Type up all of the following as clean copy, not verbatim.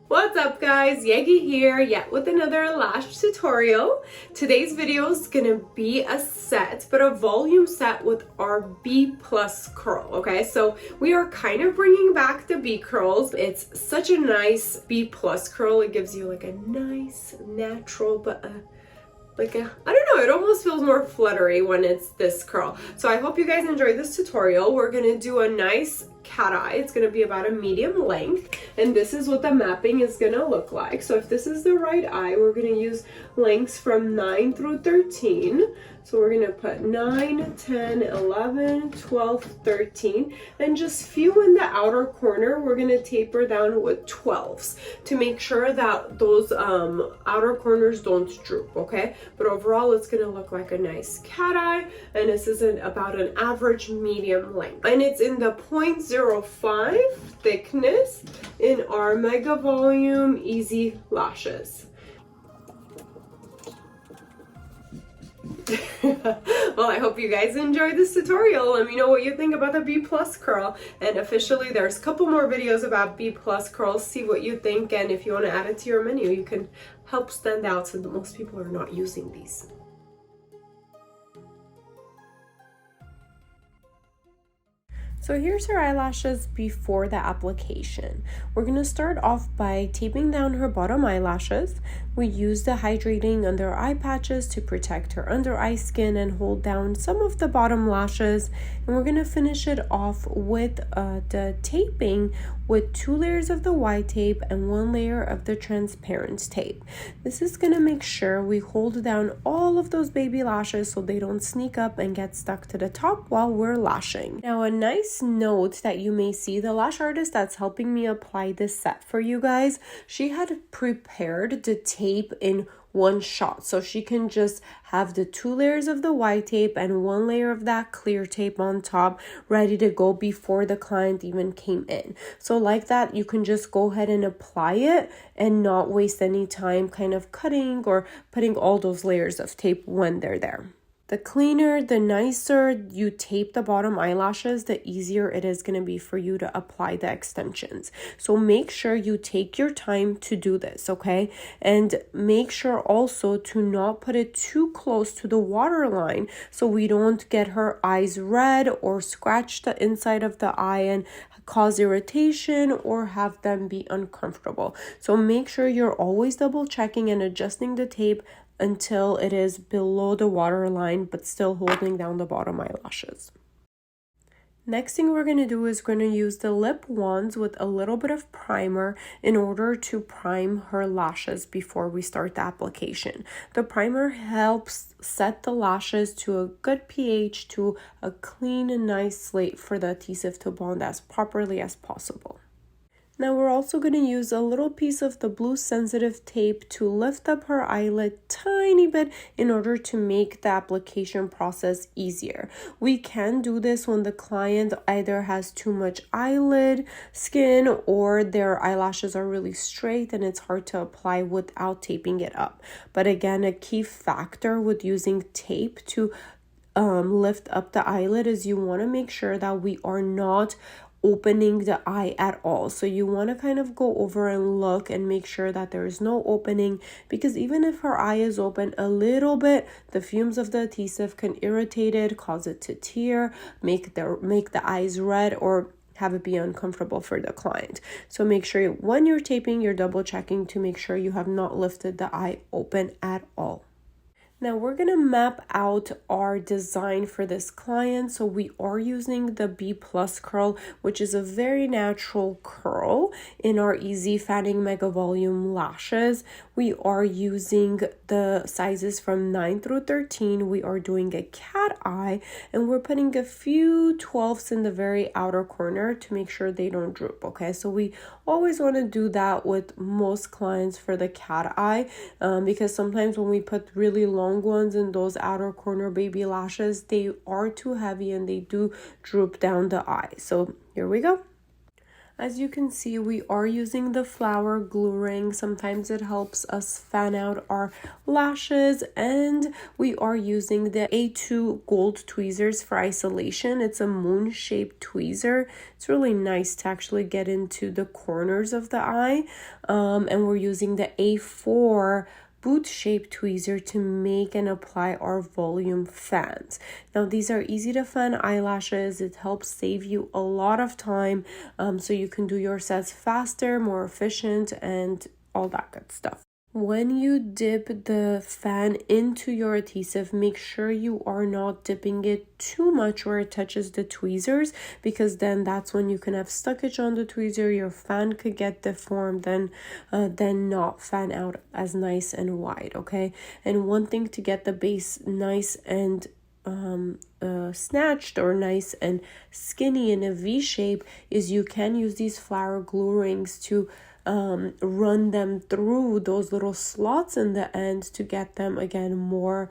What's up guys, Yegi here, yet with another lash tutorial. Today's video is gonna be a set, but a volume set with our B plus curl, okay? So we are kind of bringing back the B curls. It's such a nice B plus curl. It gives you like a nice natural, but I don't know, it almost feels more fluttery when it's this curl. So I hope you guys enjoyed this tutorial. We're gonna do a nice cat eye. It's gonna be about a medium length, and this is what the mapping is gonna look like. So if this is the right eye, we're gonna use lengths from 9 through 13. So we're gonna put 9, 10, 11, 12, 13, and just few in the outer corner, we're gonna taper down with 12s to make sure that those outer corners don't droop, okay? But overall, it's gonna look like a nice cat eye, and this is about an average medium length. And it's in the 0.05 thickness in our Mega Volume Easy Lashes. Well, I hope you guys enjoyed this tutorial. Let me know what you think about the B plus curl, and officially there's a couple more videos about B plus curls. See what you think, and if you want to add it to your menu, you can help stand out since most people are not using these. So here's her eyelashes before the application. We're going to start off by taping down her bottom eyelashes. We use the hydrating under eye patches to protect her under eye skin and hold down some of the bottom lashes. And we're going to finish it off with the taping with 2 layers of the white tape and 1 layer of the transparent tape. This is going to make sure we hold down all of those baby lashes so they don't sneak up and get stuck to the top while we're lashing. Now, a nice note that you may see, the lash artist that's helping me apply this set for you guys, she had prepared the tape in one shot, so she can just have the 2 layers of the white tape and 1 layer of that clear tape on top ready to go before the client even came in. So like that, you can just go ahead and apply it and not waste any time kind of cutting or putting all those layers of tape when they're there. The cleaner, the nicer you tape the bottom eyelashes, the easier it is going to be for you to apply the extensions. So make sure you take your time to do this, okay? And make sure also to not put it too close to the waterline so we don't get her eyes red or scratch the inside of the eye and cause irritation or have them be uncomfortable. So make sure you're always double checking and adjusting the tape until it is below the waterline but still holding down the bottom eyelashes. Next thing we're going to do is going to use the lip wands with a little bit of primer in order to prime her lashes before we start the application. The primer helps set the lashes to a good pH, to a clean and nice slate for the adhesive to bond as properly as possible. Now we're also going to use a little piece of the blue sensitive tape to lift up her eyelid tiny bit in order to make the application process easier. We can do this when the client either has too much eyelid skin or their eyelashes are really straight and it's hard to apply without taping it up. But again, a key factor with using tape to lift up the eyelid is you want to make sure that we are not opening the eye at all. So you want to kind of go over and look and make sure that there is no opening, because even if her eye is open a little bit, the fumes of the adhesive can irritate it, cause it to tear, make the eyes red, or have it be uncomfortable for the client. So make sure when you're taping, you're double checking to make sure you have not lifted the eye open at all. Now we're going to map out our design for this client. So we are using the B plus curl, which is a very natural curl in our easy fanning mega volume lashes. We are using the sizes from 9 through 13. We are doing a cat eye, and we're putting a few 12s in the very outer corner to make sure they don't droop, okay? So we always want to do that with most clients for the cat eye, because sometimes when we put really long ones in those outer corner baby lashes, they are too heavy and they do droop down the eye. So here we go. As you can see, we are using the flower glue ring. Sometimes it helps us fan out our lashes, and we are using the A2 gold tweezers for isolation. It's a moon-shaped tweezer. It's really nice to actually get into the corners of the eye, and we're using the A4 boot-shaped tweezer to make and apply our volume fans. Now, these are easy to fan eyelashes. It helps save you a lot of time, so you can do your sets faster, more efficient, and all that good stuff. When you dip the fan into your adhesive, make sure you are not dipping it too much where it touches the tweezers, because then that's when you can have stuckage on the tweezer. Your fan could get deformed, then not fan out as nice and wide, okay? And one thing to get the base nice and snatched or nice and skinny in a V shape is you can use these flower glue rings to run them through those little slots in the end to get them again more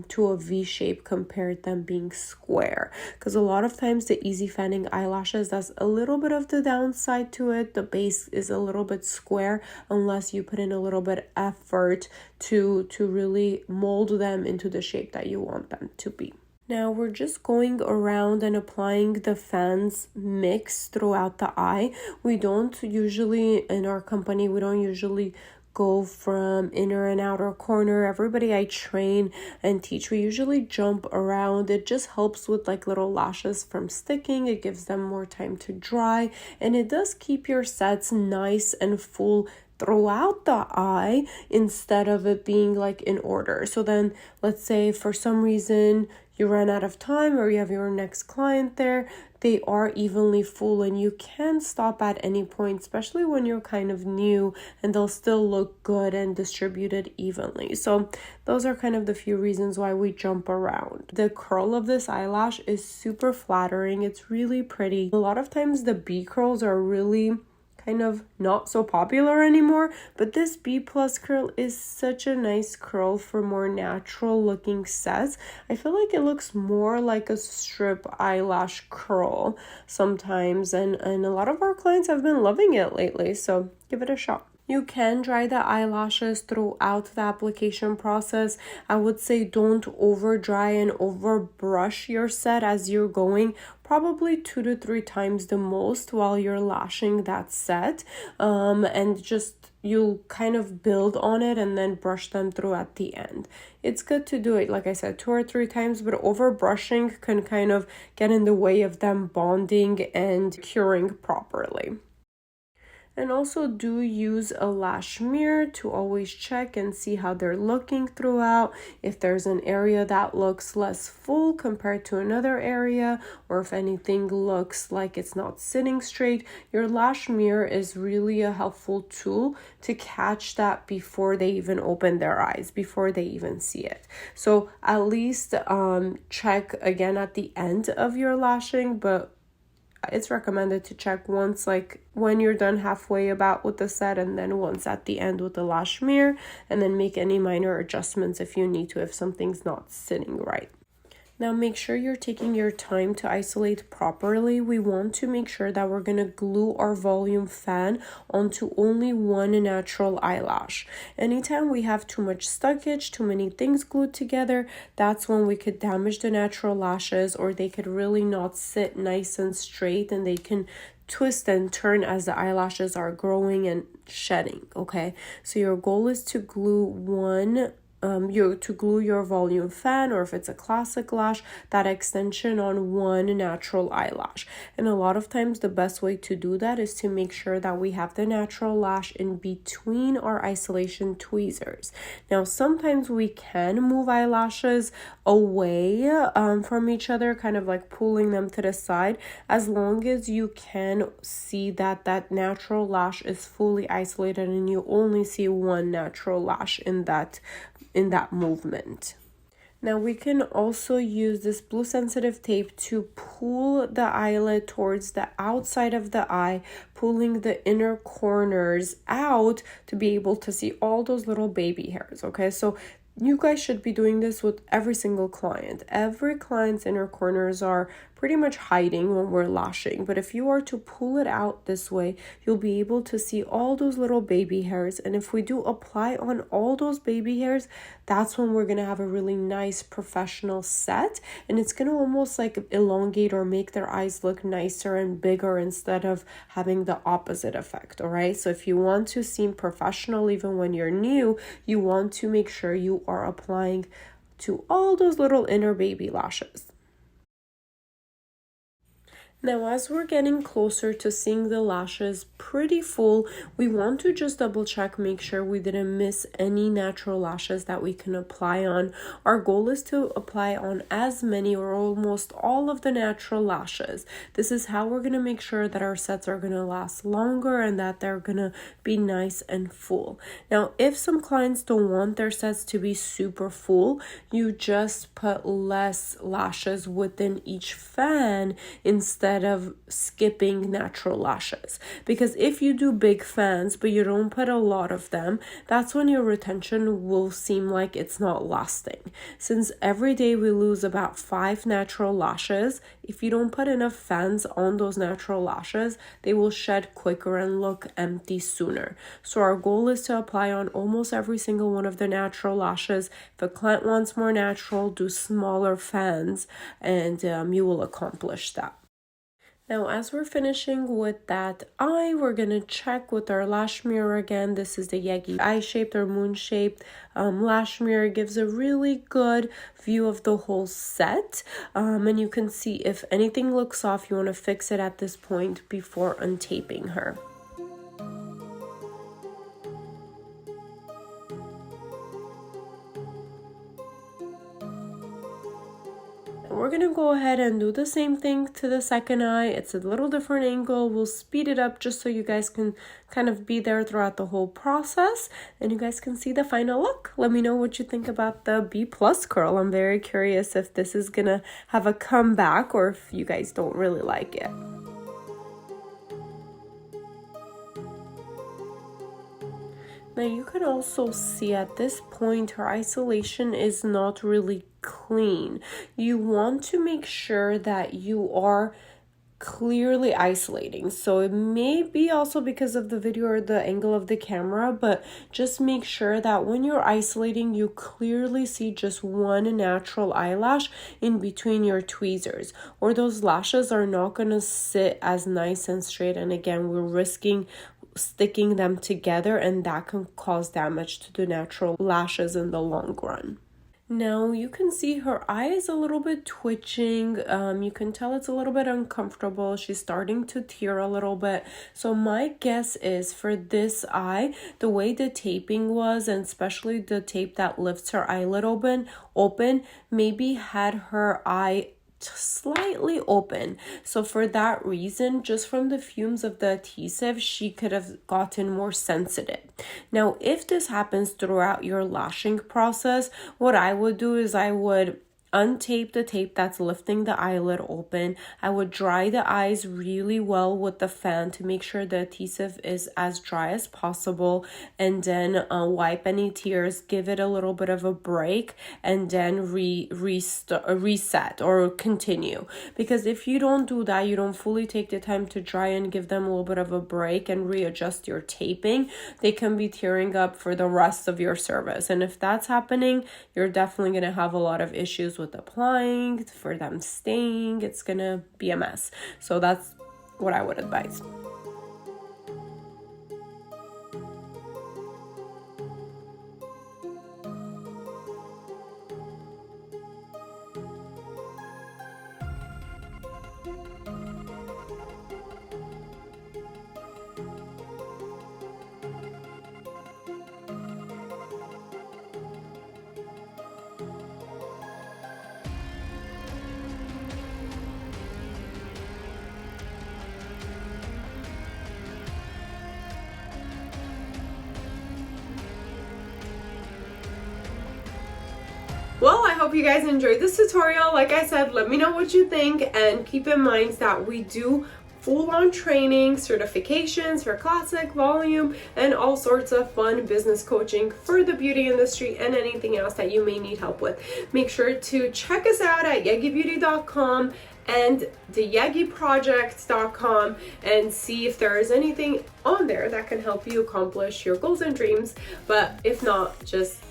to a V shape compared them being square, because a lot of times the easy fanning eyelashes, that's a little bit of the downside to it. The base is a little bit square unless you put in a little bit effort to really mold them into the shape that you want them to be. Now we're just going around and applying the fans mix throughout the eye. We don't usually, in our company, we don't usually go from inner and outer corner. Everybody I train and teach, we usually jump around. It just helps with like little lashes from sticking. It gives them more time to dry, and it does keep your sets nice and full throughout the eye instead of it being like in order. So then let's say for some reason you run out of time or you have your next client there, they are evenly full and you can stop at any point, especially when you're kind of new, and they'll still look good and distributed evenly. So those are kind of the few reasons why we jump around. The curl of this eyelash is super flattering. It's really pretty. A lot of times the B curls are really kind of not so popular anymore, but this B plus curl is such a nice curl for more natural looking sets. I feel like it looks more like a strip eyelash curl sometimes, and a lot of our clients have been loving it lately, so give it a shot. You can dry the eyelashes throughout the application process. I would say don't over dry and over brush your set as you're going, probably 2 to 3 times the most while you're lashing that set, and just you'll kind of build on it and then brush them through at the end. It's good to do it, like I said, 2 or 3 times, but over brushing can kind of get in the way of them bonding and curing properly. And also do use a lash mirror to always check and see how they're looking throughout. If there's an area that looks less full compared to another area, or if anything looks like it's not sitting straight, your lash mirror is really a helpful tool to catch that before they even open their eyes, before they even see it. So at least check again at the end of your lashing, but it's recommended to check once, like when you're done halfway about with the set, and then once at the end with the lash mirror, and then make any minor adjustments if you need to, if something's not sitting right. Now make sure you're taking your time to isolate properly. We want to make sure that we're going to glue our volume fan onto only one natural eyelash. Anytime we have too much stuckage, too many things glued together, that's when we could damage the natural lashes, or they could really not sit nice and straight, and they can twist and turn as the eyelashes are growing and shedding, okay? So your goal is to glue glue your volume fan, or if it's a classic lash, that extension on one natural eyelash. And a lot of times the best way to do that is to make sure that we have the natural lash in between our isolation tweezers. Now sometimes we can move eyelashes away from each other, kind of like pulling them to the side, as long as you can see that that natural lash is fully isolated and you only see one natural lash in that movement. Now we can also use this blue sensitive tape to pull the eyelid towards the outside of the eye, pulling the inner corners out to be able to see all those little baby hairs, okay? So you guys should be doing this with every single client. Every client's inner corners are pretty much hiding when we're lashing. But if you are to pull it out this way, you'll be able to see all those little baby hairs. And if we do apply on all those baby hairs, that's when we're going to have a really nice professional set. And it's going to almost like elongate or make their eyes look nicer and bigger instead of having the opposite effect. All right. So if you want to seem professional, even when you're new, you want to make sure you are applying to all those little inner baby lashes. Now, as we're getting closer to seeing the lashes pretty full, we want to just double check, make sure we didn't miss any natural lashes that we can apply on. Our goal is to apply on as many or almost all of the natural lashes. This is how we're going to make sure that our sets are going to last longer and that they're going to be nice and full. Now, if some clients don't want their sets to be super full, you just put less lashes within each fan instead of skipping natural lashes. Because if you do big fans but you don't put a lot of them, that's when your retention will seem like it's not lasting. Since every day we lose about 5 natural lashes, if you don't put enough fans on those natural lashes, they will shed quicker and look empty sooner. So our goal is to apply on almost every single one of the natural lashes. If a client wants more natural, do smaller fans, and you will accomplish that. Now, as we're finishing with that eye, we're going to check with our lash mirror again. This is the Yegi eye-shaped or moon-shaped lash mirror. It gives a really good view of the whole set. And you can see if anything looks off, you want to fix it at this point before untaping her. We're going to go ahead and do the same thing to the second eye. It's a little different angle. We'll speed it up just so you guys can kind of be there throughout the whole process and you guys can see the final look. Let me know what you think about the B+ curl. I'm very curious if this is going to have a comeback or if you guys don't really like it. Now you can also see at this point her isolation is not really clean. You want to make sure that you are clearly isolating. So it may be also because of the video or the angle of the camera, but just make sure that when you're isolating, you clearly see just one natural eyelash in between your tweezers, or those lashes are not going to sit as nice and straight. And again, we're risking sticking them together and that can cause damage to the natural lashes in the long run. Now you can see her eye is a little bit twitching. You can tell it's a little bit uncomfortable. She's starting to tear a little bit. So my guess is for this eye, the way the taping was, and especially the tape that lifts her eyelid open, maybe had her eye slightly open. So for that reason, just from the fumes of the adhesive, she could have gotten more sensitive. Now, if this happens throughout your lashing process, what I would do is I would untape the tape that's lifting the eyelid open. I would dry the eyes really well with the fan to make sure the adhesive is as dry as possible, and then wipe any tears, give it a little bit of a break, and then reset or continue. Because if you don't do that, you don't fully take the time to dry and give them a little bit of a break and readjust your taping, they can be tearing up for the rest of your service. And if that's happening, you're definitely going to have a lot of issues with applying, for them staying. It's gonna be a mess. So that's what I would advise. Well, I hope you guys enjoyed this tutorial. Like I said, let me know what you think, and keep in mind that we do full-on training, certifications for classic, volume, and all sorts of fun business coaching for the beauty industry and anything else that you may need help with. Make sure to check us out at yegibeauty.com and the yegiproject.com and see if there is anything on there that can help you accomplish your goals and dreams. But if not, just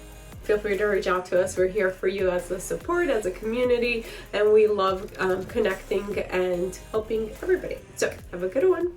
feel free to reach out to us. We're here for you as a support, as a community, and we love connecting and helping everybody. So have a good one.